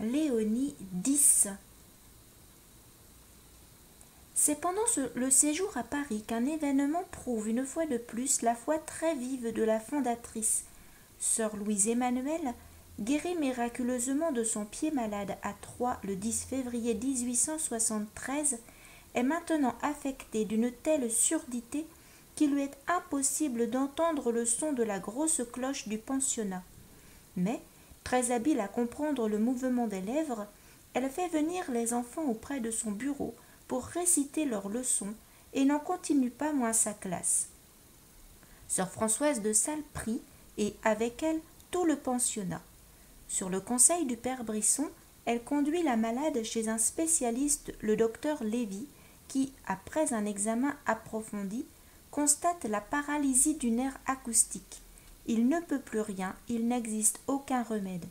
Léonie 10. C'est pendant le séjour à Paris qu'un événement prouve une fois de plus la foi très vive de la fondatrice. Sœur Louise Emmanuelle, guérie miraculeusement de son pied malade à Troyes le 10 février 1873, est maintenant affectée d'une telle surdité qu'il lui est impossible d'entendre le son de la grosse cloche du pensionnat. Mais, très habile à comprendre le mouvement des lèvres, elle fait venir les enfants auprès de son bureau pour réciter leurs leçons et n'en continue pas moins sa classe. Sœur Françoise de Sales prie, et avec elle tout le pensionnat. Sur le conseil du père Brisson, elle conduit la malade chez un spécialiste, le docteur Lévy, qui, après un examen approfondi, constate la paralysie du nerf acoustique. Il ne peut plus rien, il n'existe aucun remède.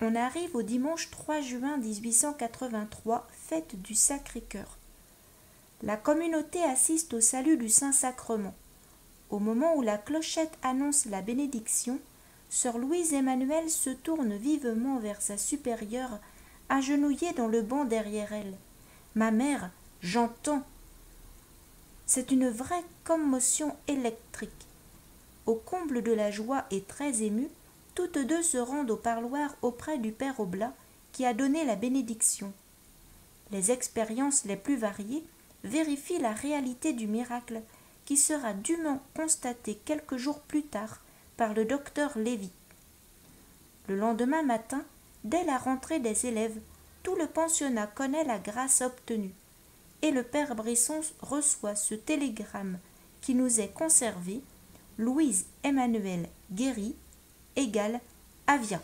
On arrive au dimanche 3 juin 1883, fête du Sacré-Cœur. La communauté assiste au salut du Saint-Sacrement. Au moment où la clochette annonce la bénédiction, sœur Louise Emmanuelle se tourne vivement vers sa supérieure, agenouillée dans le banc derrière elle. « Ma mère, j'entends !» C'est une vraie commotion électrique. Au comble de la joie et très émue, toutes deux se rendent au parloir auprès du père Oblat qui a donné la bénédiction. Les expériences les plus variées vérifient la réalité du miracle qui sera dûment constaté quelques jours plus tard par le docteur Lévy. Le lendemain matin, dès la rentrée des élèves, tout le pensionnat connaît la grâce obtenue, et le père Brisson reçoit ce télégramme qui nous est conservé: Louise Emmanuelle guérie = Avia.